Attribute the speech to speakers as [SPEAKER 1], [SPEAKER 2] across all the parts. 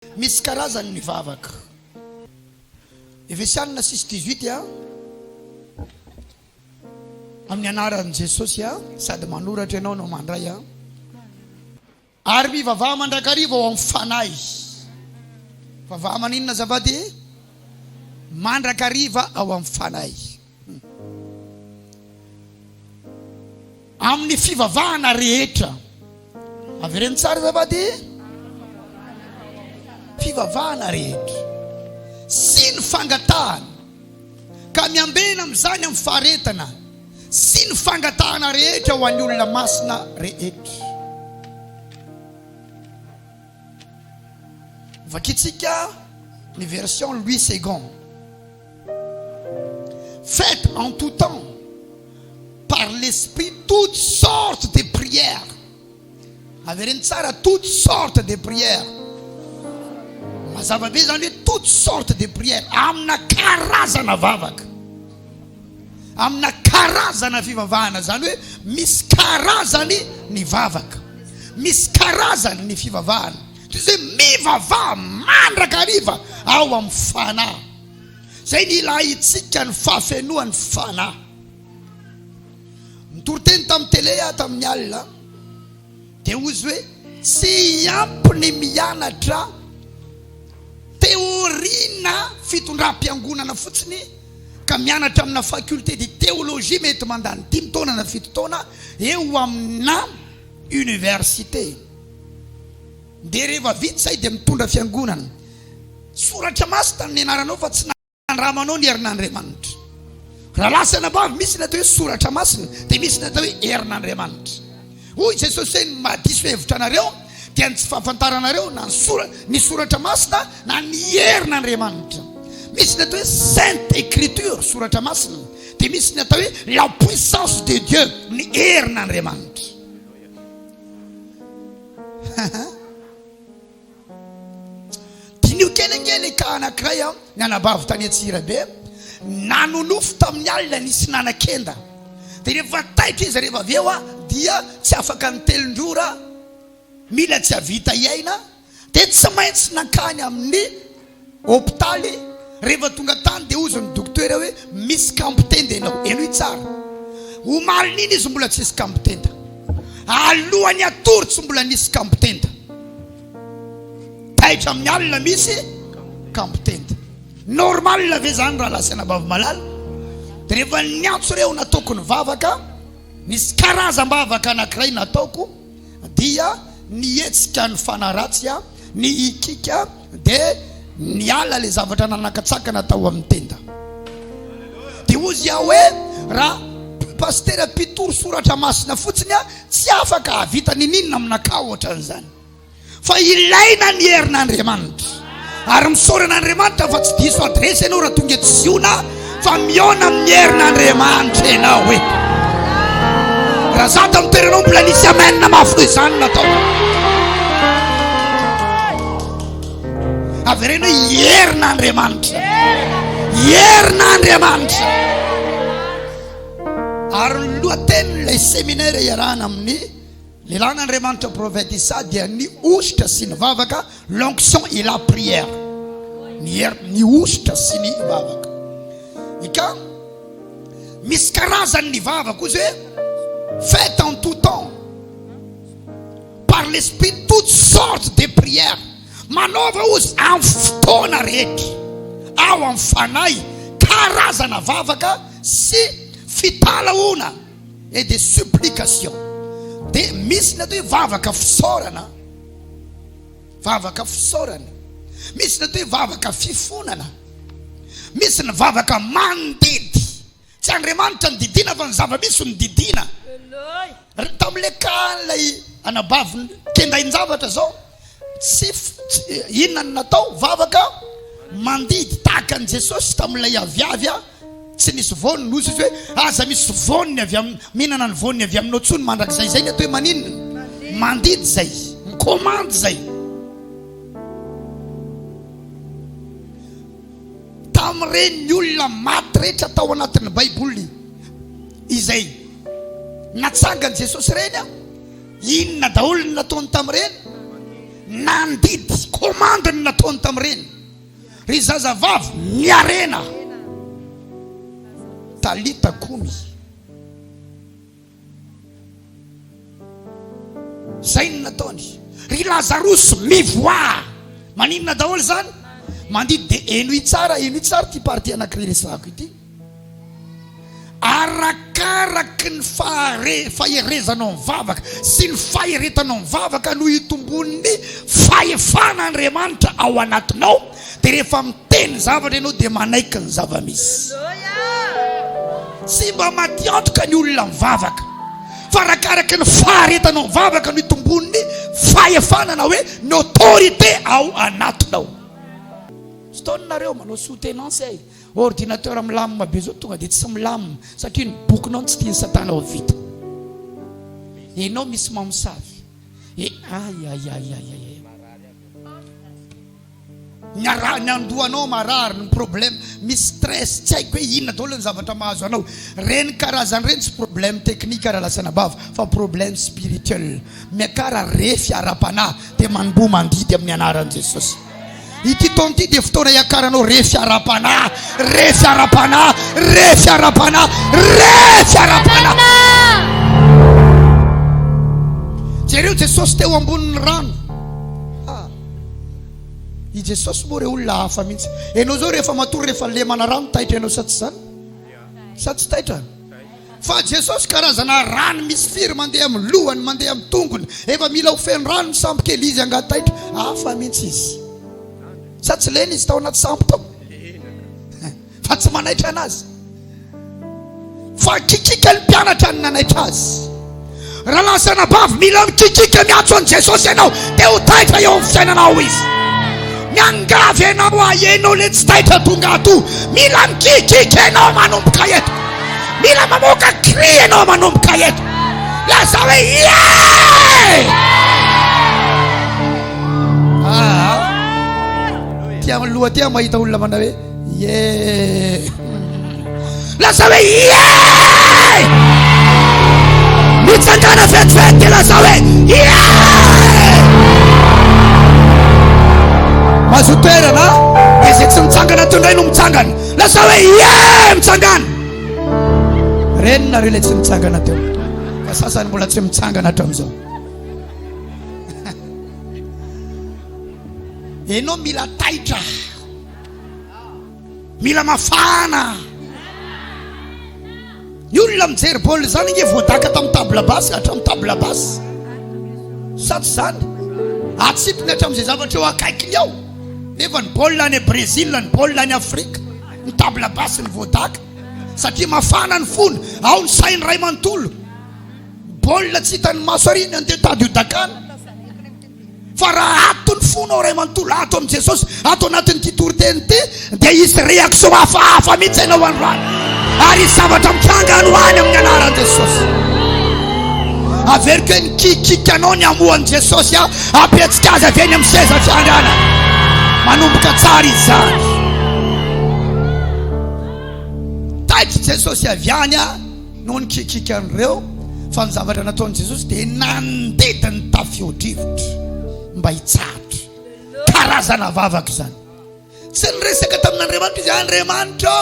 [SPEAKER 1] Misy karazany ny vavaka. Efesianina 6:18 amin'ny anaran'i Jesosy sady manoratra ianao no mandray ary mivavaha mandrakariva ao amin'ny fanahy. Vavaha maninona zavady? Mandrakariva ao amin'ny fanahy. Amin'ny fivavahana rehetra. Avereny tsara zavady? Fivavahana rehetra. Sy ny fangatahana. Ka miambena amin'izany amin'ny faharetana. Sy ny fangatahana rehetra ho an'ny olona masina rehetra. Vakitsika ny version Louis II. Faites en tout temps par l'esprit toutes sortes de prières. Avereny tsara toutes sortes de prières. Mazava be zany hoe toutes sortes de prières. Amina karazana vavaka. Amina karazana fivavahana zany hoe misy karazany ny vavaka. Misy karazany ny fivavahana. Toy mivavaha mandrakariva ao amin'ny fanahy. Zay ny ilahintsika ny fahafenoan'ny fanahy. Mitoroteny tamin'ny tele tamin'ny alina dia ozy hoe tsy ampy ny mianatra teoriana fitondram-piangonana fotsiny ka mianatra amina faculté de théologie mety mandany 5 taona na 7 taona eo amina université. Dia rehefa vita zay dia mitondra fiangonana. Soratra masina ny anaranao fa tsy nandramanao ny herin'Andriamanitra. Raha lasana bavy misy ny atao hoe soratra masina dia misy ny atao hoe herin'Andriamanitra. Hoy Jesosy hoe mahadiso hevitra anareo dia tsy fahafantaranareo na ny soratra masina na ny herin'Andriamanitra. Misy ny atao hoe Sainte Écriture, soratra masina, dia misy ny atao hoe la puissance de Dieu, ny herin'Andriamanitra. Dinio kelengely ka anankiray ny anabavy tany Antsirabe nanonofo tamin'ny alina nisy nanan-kenda. Dia rehefa taitra izy rehefa avy eo dia tsy afaka ny telondrora, mila tsy havita iaina, dia tsy maintsy nankany amin'ny hôpitaly. Rehefa tonga tany dia ozy ny dokotera hoe misy kampitenda ianao. Eno tsara. Omaliny iny izy mbola tsy misy kampitenda. Alohany atory tsy mbola nisy kampitenda. Taitra amin'ny alina misy kampitenda. Normal ve zany raha lasana bavy malala? Dia rehefa niantso reo nataoko ny vavaka, misy karazam-bavaka anankiray nataoko, dia nietsika ny fanaratsy, ny ikika, dia niala le zavatra nanakatsakana tao amin'ny tenda. Dia ozy hoe raha pastera mpitoro soratra masina fotsiny tsy afaka havita ninina aminaka ohatran'izany. Fa ilaina ny herin'Andriamanitra. Ary misoran'Andriamanitra fa tsy diso adresy ianao raha tonga tsy ziona fa miona amin'ny herin'Andriamanitra ianao hoe. Raha zato amin'ny toeranao mbola nisy amenina mafy izany natao. Avereny hoe herin'Andriamanitra. Herin'Andriamanitra. Ary ny lohatenin'ilay seminaire iarahana amin'ny lelan'Andriamanitra prophète Isa dia ny ositra sy ny vavaka, l'onction et la prière. Ny ositra sy ny vavaka. Ika misy karazany ny vavaka ozy hoe faites en tout temps par l'esprit toutes sortes de prières. Manaova ozy amin'ny fotoana rehetra ao amin'ny fanahy karazana vavaka sy fitalaona et de supplication. Dia misy ny atao hoe vavaka fisaorana. Vavaka fisaorana. Misy ny atao hoe vavaka fifonana. Misy ny vavaka mandidy. Tsy Andriamanitra ny didina fa ny zava-misy ny didina. Tamin'ilay kan'ilay anabavy kendain-javatra zao tsy inona ny natao vavaka mandidy tahaka an' Jesosy tamin'ilay aviavy tsy nisy voniny ozy izy hoe aza misy voniny avy mihinana ny voniny avy aminao tsony mandrakizay zay ny atao hoe maninona mandidy zay mikomandy zay. Tamin'ireny ny olona maty rehetra tao anatin'ny baiboly izay natsangan' Jesosy reny inona daholo ny nataony tamin'ireny nandidy komandiny nataony tamin'ireny ry zazavavy miarena talita kumi zay ny nataony ry Lazarus mivoa maninona daholo zany mandidy de eno tsara ty party anankiray resako ity arakaraky ny faherezanao mivavaka sy ny faheretanao mivavaka no itombony fahefan'Andriamanitra ao anatinao de rehefa miteny zavatra ianao de manaiky ny zava-misy sy mba matiantoka ny olona mivavaka fa arakaraky ny faheretanao mivavaka no itombony fahefanana hoe ny autorité ao anatinao. Stonareo manao soutenance ay ordinateur milamina be zao tonga de tsy milamina satria ny bokinao tsy tiany satana ho vita enao misy mamosavy ny andohanao marary ny problème misy stress tsy haiko hoe inona daholo ny zavatra mahazo anao reny karazany reny tsy problème technique raha lasana bava fa problème spirituel miakara refy ara-panahy de manbo mandidy amin'ny anaran'i Jesosy. Ity taona ity dia fotoana iakaranao refy ara-panahy refy ara-panahy refy ara-panahy refy ara-panahy. Jereo Jesosy teo ambonin'ny rano i Jesosy moa reo olona hafa mihitsy enao zao rehefa matory rehefa lemana rano taitra ianao sa tsy zany sa tsy taitra fa Jesosy karazana rano misy firy mandeha amin'ny lohany mandeha amin'ny tongony efa mila ho feno rano sambo kely izy angaty taitra hafa mihitsy izy sa tsy lena izy tao anaty sambo tao fa tsy manaitra anazy fa kikika ny mpianatra ny nanaitra azy raha lasana bavy mila mikikika miatso an' Jesosy ianao de ho taitra eo amin'ny fiainanao izy miangavy ianao ahenao le tsy taitra tonga ato mila mikikika ianao manomboka eto mila mamoaka cri ianao manomboka eto lasa hoe ye tia loha tia mahita olona mana hoe ye lasa hoe ye mitsangana vetivety lasa hoe ye mazo toerana izay tsy mitsangana tondray no mitsangana lasa hoe ye mitsangana reny nareo le tsy mitsangana teo fa sasany mbola tsy mitsangana hatram'izao enao mila taitra mila mafana ny olona mijery baolina zany nge voadaka tamin'ny table basy hatramin'ny table basy sa tsy zany atsipony hatramin'izay zavatra eo akaikiny ao nefa ny baolina any Brésil ny baolina any Afrika ny table basy ny voadaka satria mafana ny fony ao ny sainy ray manontolo baolina tsy hitany maso ariny andeha tady io dakana fa raha ato ny fony ao ray manontolo ato amin'i Jesosy ato anatin'ity toriteny ty dia isy réaction hafahafa mihitsy hainao androany ary zavatra mikanga no any amin'ny anaran'i Jesosy averiko hoe ny kikikanao ny amohan'i Jesosy apetsika azy avy eny amin'ny seza fiandrana manomboka tsara izy zany taitra Jesosy avy any noho ny kikikan'ireo fa ny zavatra nataon'i Jesosy dia nandidy ny tafio-drivotra mba hitsatra karazana vavaka zany tsy niresaka tamin'Andriamanitra izy Andriamanitra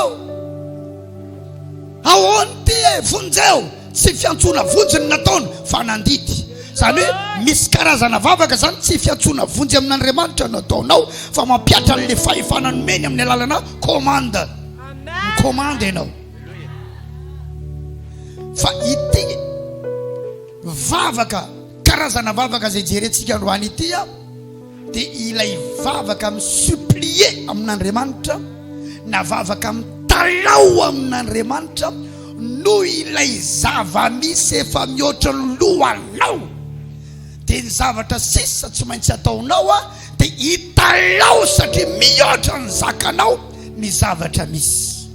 [SPEAKER 1] ahoany ty vonjeo tsy fiantsona vonjy ny nataony fa nandidy zany hoe misy karazana vavaka zany tsy fiantsona vonjy amin'Andriamanitra nataonao fa mampiatra le fahefanany meny amin'ny alalana komanda mikomanda ianao fa ity vavaka karazana vavaka zay jerentsika androany ity dia ilay vavaka misupplier amin'Andriamanitra na vavaka mitalao amin'Andriamanitra no ilay zava-misy efa mihoatra ny lohanao dia ny zavatra sisa tsy maintsy ataonao dia hitalao satria mihoatra ny zakanao ny zavatra misy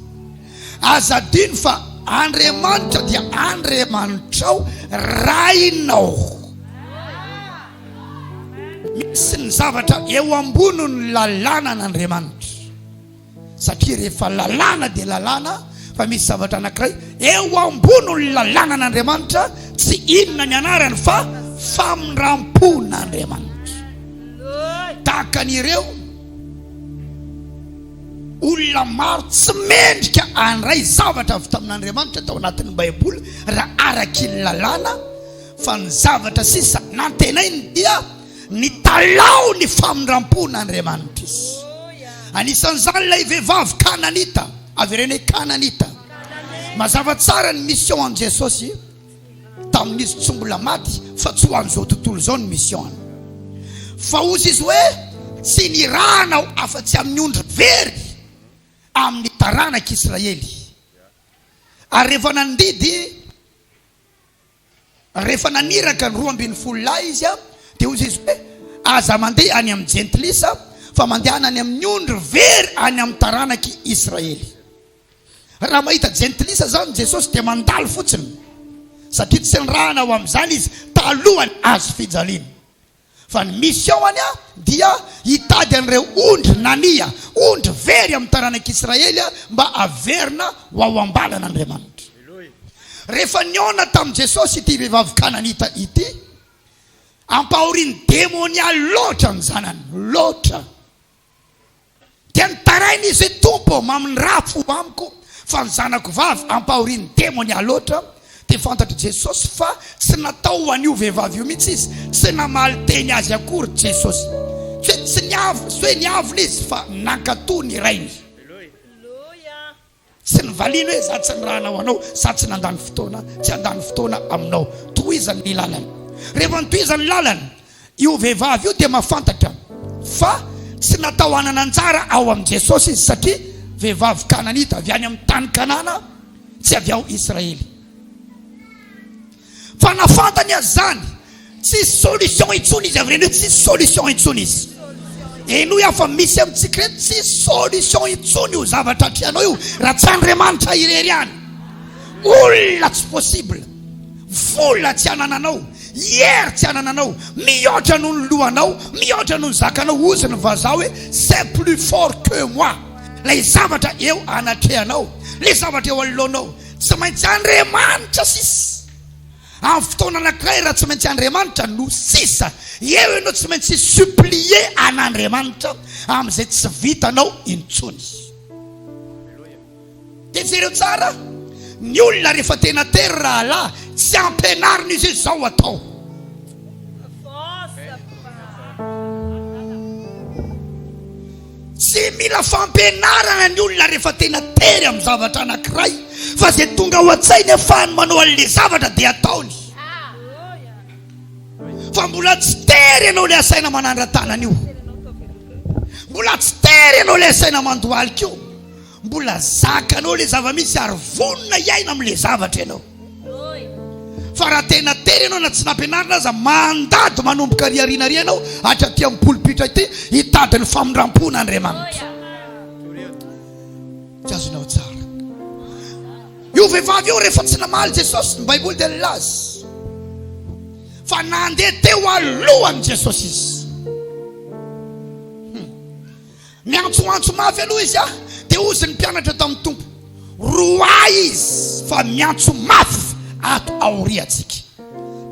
[SPEAKER 1] azadino fa Andriamanitra dia Andriamanitrao rainao misy ny zavatra eo ambony ny lalàna an'Andriamanitra satria rehefa lalàna dia lalàna fa misy zavatra anankiray eo ambony ny lalàna an'Andriamanitra tsy inona ny anarany fa famindrampon'Andriamanitra tahaka an'ireo olona maro tsy mendrika andray zavatra avy tamin'Andriamanitra tao anatin'ny Baiboly raha araky ny lalàna fa ny zavatra sisa nantenainy dia ny talao ny famindrampon'Andriamanitra izy. Anisan'izany ilay vehivavy Kananita avy ireny Kananita mazava tsara ny mission an Jesosy tamin'izy tsy mbola maty fa tsy ho an'izao tontolo izao ny mission any fa ozy izy hoe tsy niranao afa-tsy amin'ny ondry very amin'ny taranaka Israely. Ary rehefa nandidy rehefa naniraka ny 12 lahy izy dia ozy izy hoe aza mandeha any amin'ny jentilisa fa mandehana any amin'ny ondry very any amin'ny taranaky Israely. Raha mahita jentilisa zany Jesosy dia mandalo fotsiny satria tsy nirahana ao amin'izany izy talohany azo fijaliana. Fa ny mission-any dia hitady an'ireo ondry nania ondry very amin'ny taranaky Israely mba averina ho ao ambalan'Andriamanitra. Rehefa niona tamin'i Jesosy ity vehivavy Kananita ity ampahoriany demonialy loatra ny zanany loatra dia nitarainy izy hoe tompo mamin'ny rafo amiko fa ny zanako vavy ampahoriany demonialy loatra. Dia fantatra Jesosy fa tsy natao ho an'io vehivavy io mihitsy izy tsy namaly teny azy akory Jesosy tsy niavina izy fa nankatoa ny rainy tsy nivaliana hoe za tsy nirahanao anao sa tsy nandany fotoana tsy andany fotoana aminao tohizany ny lalany. Rehefa nitohizany lalany io vehivavy io dia mahafantatra fa tsy natao hanana anjara ao amin'i Jesosy izy satria vehivavy Kananita avy any amin'ny tany Kanana tsy avy ao Israely. Fa nafantany azy zany tsy solution intsony izy avy reny tsy solution intsony izy eno afa misy amintsika reto tsy solution intsony io zavatra trianao io raha tsy Andriamanitra irery any olona tsy possible vola tsy anananao hery tsy anananao mihoatra noho ny lohanao mihoatra noho ny zakanao ozy ny vazaha hoe c'est plus fort que moi. Lay zavatra eo anatrehanao lay zavatra eo alohanao tsy maintsy Andriamanitra sisa amin'ny fotoana anankiray raha tsy maintsy Andriamanitra no sisa eo ianao tsy maintsy supplier an'Andriamanitra amin'izay tsy vitanao intsony. Dia jereo tsara ny olona rehefa tena tery raha lahy tsy ampianarina izy izao atao. Tsy mila fampianarana ny olona rehefa tena tery amin'ny zavatra anankiray fa zay tonga ao an-tsainy ahafahany manao an'ilay zavatra dia ataony. Fa mbola tsy tery ianao ilay asaina manandran-tanana io, mbola tsy tery ianao ilay asaina mandohalika io, mbola zakanao ilay zava-misy ary vonona iaina amin'ilay zavatra ianao. Fa raha tena tery ianao na tsy nampianarina aza mandady manomboka riarinary ianao hatraty amin'ny polipitra ity hitady ny famindrampon'Andriamanitra. Tsy azonao tsara io vehivavy io rehefa tsy namaly Jesosy ny Baiboly dia nilaza fa nandeha teo alohany Jesosy izy miantsoantso mafy aloha izy dia ozy ny mpianatra tamin'ny tompo roa izy fa miantso mafy ato aoriantsika.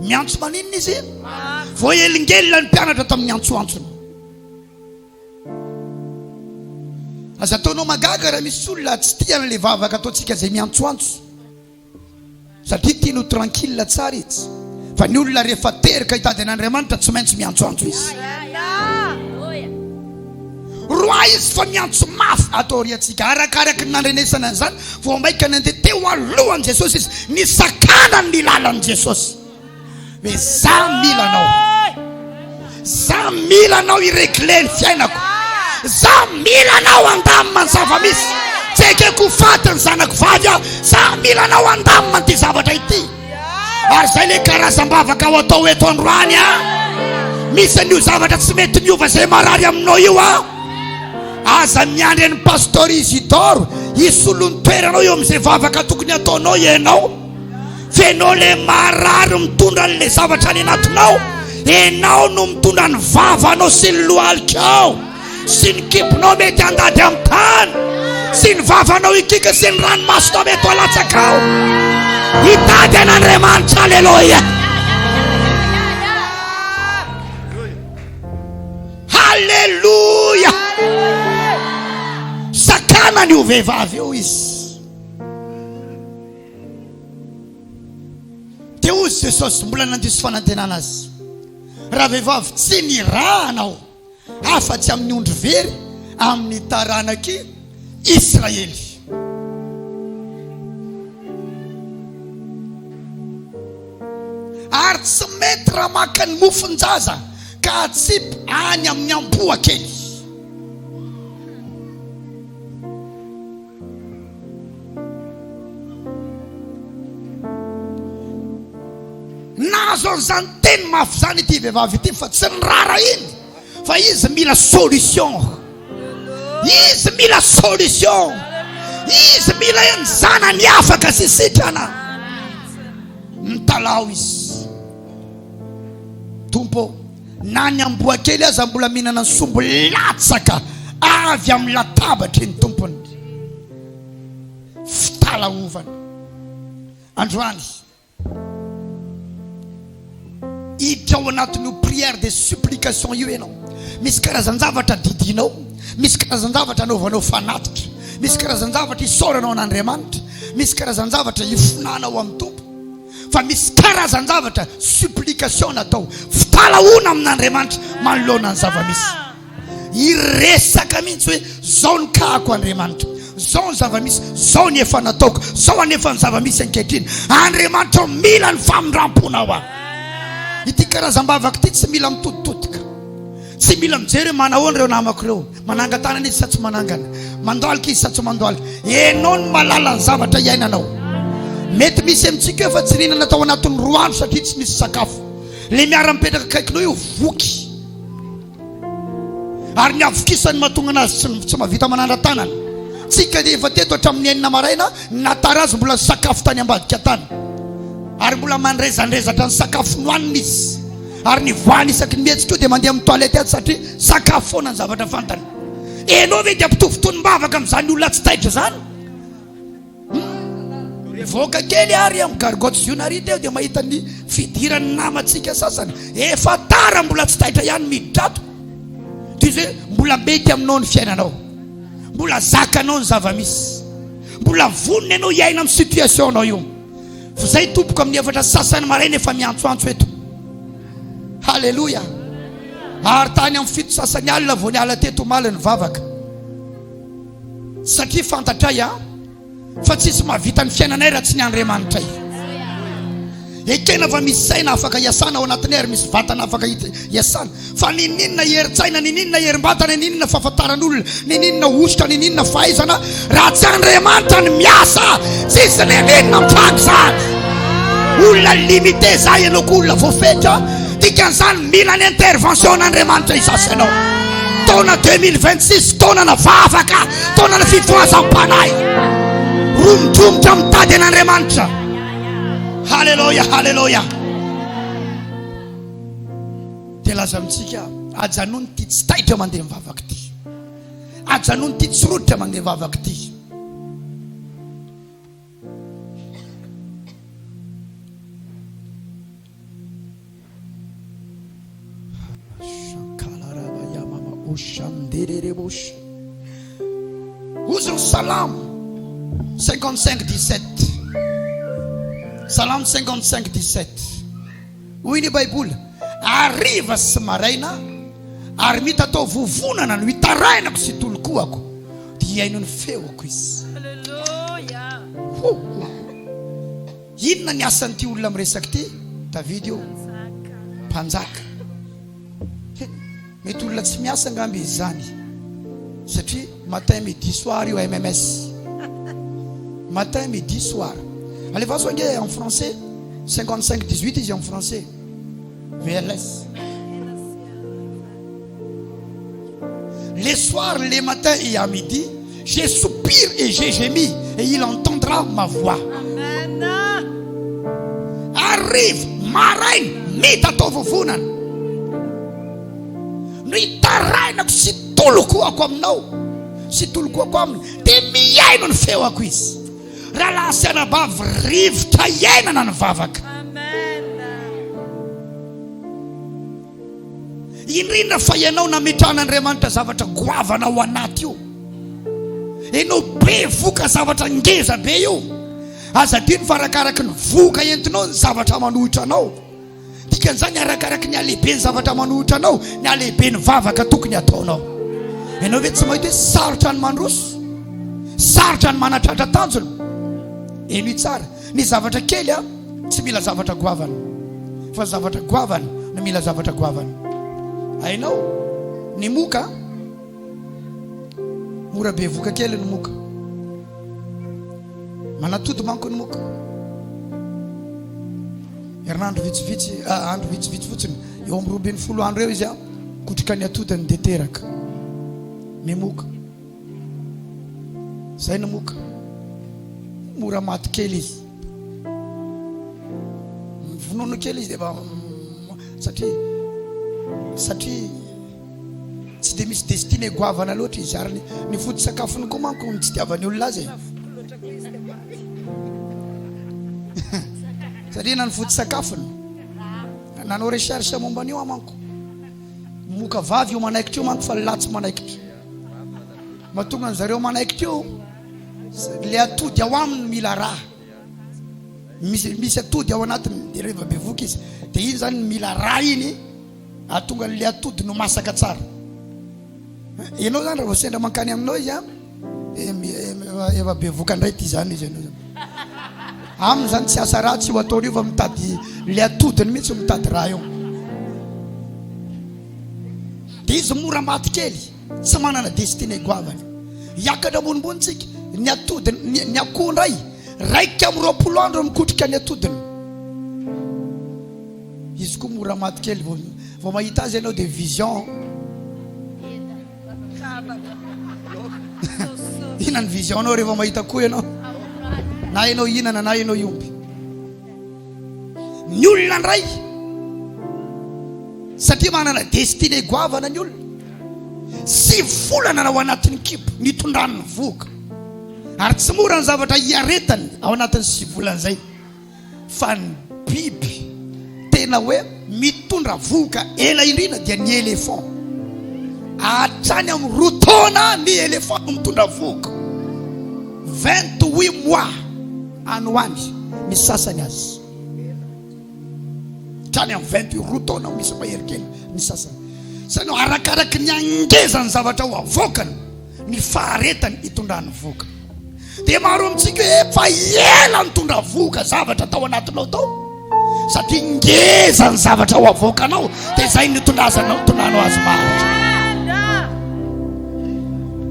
[SPEAKER 1] Miantso maninona izy vo elingelina ny mpianatra tamin'ny antsoantsony. Aza ataonao magaga raha misy olona tsy tiana ilay vavaka ataontsika izay miantsoantso satria tiano tranquille tsara izy. Fa ny olona rehefa terika hitady an'Andriamanitra tsy maintsy miantsoantso izy. Roa izy fa miantso mafy atao aoriantsika arakaraka ny nandrenesana an'izany vao maika nandeha teo alohan'i Jesosy izy nisakana ny lalan'i Jesosy hoe za mila anao iregle ny fiainako, za mila anao andamina ny zava-misy tsy ekeko faty ny zanako vavy za mila anao andamina ny ty zavatra ity. Ary zay le karazam-bavaka ao atao eto androany misy an'io zavatra tsy mety miova zay marary aminao io aza miandry ny pastor Isidore isolony toeranao eo amin'izay vavaka tokony ataonao ianao fenao le marary mitondra n'le zavatra any anatinao enao no mitondra ny vavanao sy ny lohalikao sy ny kipinao mety andady amin'ny tany sy ny vavanao ikika sy ny ranomasonao mety alatsakao hitady an'Andriamanitra. Alleluia, halleluia. nirana an'io vehivavy io izy. Dia ozy Jesosy mbola nandiso fanantenana azy. Raha vehivavy tsy niranao afa-tsy amin'ny ondry very amin'ny taranaky Israely. Ary tsy mety raha maka ny mofonjaza ka atsipy any amin'ny ampoa kely. Nazo an'izany teny mafy zany ity vehivavy ity fa tsy nirara iny fa izy mila solution. Izy mila solution. Izy mila zanany afaka sisitrana. Nitalao izy. Tompo, na ny amboa kely aza mbola mihinana sombo latsaka avy amin'ny latabatra ny tompony. Fitalaovana. Androany hiditra ao anatin'io prière de supplication io ianao. Misy karazan-javatra didinao, misy karazan-javatra anaovanao fanatitra, misy karazan-javatra isaoranao an'Andriamanitra, misy karazan-javatra ifonanao amin'ny tompo, fa misy karazan-javatra supplication natao fitalaona amin'Andriamanitra manoloana ny zava-misy. Iresaka mihitsy hoe zao ny kako Andriamanitra, zao ny zava-misy, zao ny efa nataoko, zao anefa ny zava-misy ankehitriny. Andriamanitra mila ny famindramponao aho. Ity karazam-bavaka ity tsy mila mitotitotika, tsy mila mijery manahoana ireo namako ireo, manangan-tanana izy sa tsy manangana, mandoalika izy sa tsy mandoalika. Enao ny malala ny zavatra iainanao. Mety misy amintsika efa tsy nihinana tao anatin'ny 2 andro satria tsy misy sakafo. Le miara-mipetraka akaikinao io voky, ary ny avokisany mahatonga anazy tsy mahavita manandra-tanana. Tsika dia efa teto hatramin'ny 9 maraina natarazy mbola sakafo tany ambadika tany, ary mbola mandrezandrezatra ny sakafo nohaniny izy, ary ny voany isaky ny mihetsika io dia mandeha amin'ny toilette ato satria sakafo foana ny zavatra fantany. Enao ve dia mpitovitonym-bavaka amin'izany olona tsy taitra zany? Voaka kely ary amin'ny gargotte zionary teo dia mahita ny fidiran'ny namantsika sasany efa tara mbola tsy taitra ihany miditra. Toy hoe mbola mety aminao ny fiainanao, mbola zakanao ny zava-misy, mbola vonona ianao iaina amin'ny situationao io. Zay tompoko amin'ny efatra sasany maraina efa miantsoantso eto. Halleluja. Ary tany amin'ny 7 sasany alina vao niala teto omaly ny vavaka, satria fantatray fa tsisy mahavita ny fiainanay raha tsy ny Andriamanitra. Ekena fa misy saina afaka iasana ao anatinay ary misy vatana afaka iasana, fa nininona heritsaina, nininona herim-batana, nininona fahafantaran'olona, nininona ositra, nininona fahaizana raha tsy Andriamanitra ny miasa, tsisy nininona mifangizany. Olona limité za ianao ko olona voafetra, dikan'izany mila ny intervention n'Andriamanitra isasanao. Taona 2026 taona na vavaka, taona na fitoazam-panahy, romodromotra mitady an'Andriamanitra. Halleluja, halleluja. Dia laza amintsika ajanony ity tsy taitra mandeha mivavaka ity, ajanony ity tsy rodotra mandeha mivavaka ity. Ouvre Salam 55:17. Salam 55:17. Hoy ny Baiboly, ariva sy maraina ary mita atao vovonana no hitarainako sy tolokoako dia iaino ny feoko izy. Halleluja. Inona ny asan'ity olona miresaka ity? David io mpanjaka. Mety olona tsy miasa ngamby izy zany, satria matin midi soir io MMS, matin midi soir. Allez voir soigner en français 55:18 ici en français VLS. Les soirs, les matins et à midi, je soupire et j'ai gémi et il entendra ma voix. Amen. Arrive marain mitatovuvunan nitarainako sy tolokoako aminao, sy tolokoako aminy dia miaino ny feo ako izy. Raha lasana bavy rivotra iainana ny vavaka. Indrindra fa ianao nametran'Andriamanitra zavatra goavana ao anaty io, Enao be voka zavatra ngeza be io. Azadiny farakaraky ny voka entinao ny zavatra manohitra anao. Dikan'izany arakaraky ny alehibe ny zavatra manohitra anao, ny alehibe ny vavaka tokony ataonao. Enao ve tsy mahita hoe sarotra ny mandroso, sarotra ny manatratra tanjona. Eny tsara, ny zavatra kely tsy mila zavatra goavana, fa zavatra goavana no mila zavatra goavana. Hainao ny moka mora be voka kely ny moka, manatody manko ny moka. Herinandro vitsivitsy, andro vitsivitsy fotsiny, eo amin'ny 20 andro eo izy kotrika ny atodiny dia teraka ny moka. Zay ny moka mora maty kely izy, vonono kely izy dia satria tsy dia misy destiné goavana loatra izy, ary ny foto-sakafony koa manko ny tsy tiavany olona azy. Satria na ny foto-sakafony nanao recherche momba an'io manko, moka vavy io manaikitra io manko fa latsy manaikitra. Mahatonga an'zareo manaikitra io le atody ao aminy mila raha, misy atody ao anatiny dia rehefa be voka izy dia iny zany mila raha iny ahatonga le atody no masaka tsara. Ianao zany raha sendra mankany aminao izy efa be voka ndray ty zany izy ianao aminy zany tsy asa raha tsy ho ataony io fa mitady le atodiny mihitsy mitady raha io. Dia izy mora maty kely, tsy manana destiné goavany. Hiakatra ambonimbonitsika ny atodiny, ny akoho ndray raika amin'ny 20 andro mikotrika ny atodiny, izy koa mora maty kely. Vao mahita azy ianao dia vision. Inona ny vision anao rehefa mahita koa ianao? Na ianao hinana na ianao iomby. Ny olona ndray satria manana destiné goavana ny olona, sy volana ao anatin'ny kibo nitondrany ny voka, ary tsy mora ny zavatra hiaretany ao anatin'ny sy volana zay. Fa ny biby tena hoe mitondra voka ela indrina dia ny éléphant. Hatrany amin'ny 2 taona ny éléphant no mitondra voka, 28 mois any hoany misy sasany azy. Hatrany amin'ny 28 taona misy maherikely ny sasany. Sanao arakaraky ny angezany zavatra ho avokany, ny faharetany hitondrany voka. Dia maro amintsika efa ela nitondra voka zavatra tao anatinao tao, satria ngezany zavatra ho avokanao dia zay nitondranao azy maharitra.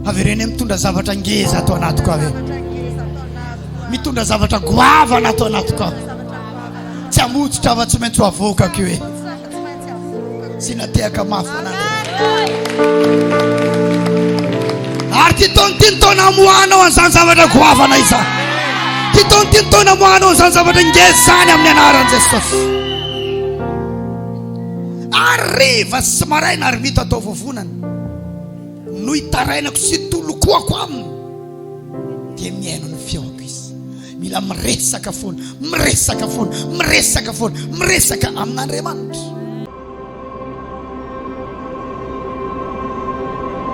[SPEAKER 1] Avereny mitondra zavatra ngeza atao anatiko ave, mitondra zavatra goavana atao anatiko ave, tsy amotsitra fa tsy maintsy ho avokako io sy natehaka mafy ary ty taona amohanao an'izany zavatra goavana izany, ty taona amohanao an'izany zavatra ngezany amin'ny anaran'i Jesosy. Ariva sy maraina ary mita atao vovonana no hitarainako sy tolokoako aminy dia miaino ny feoko izy. Mila miresaka foana amin'Andriamanitra.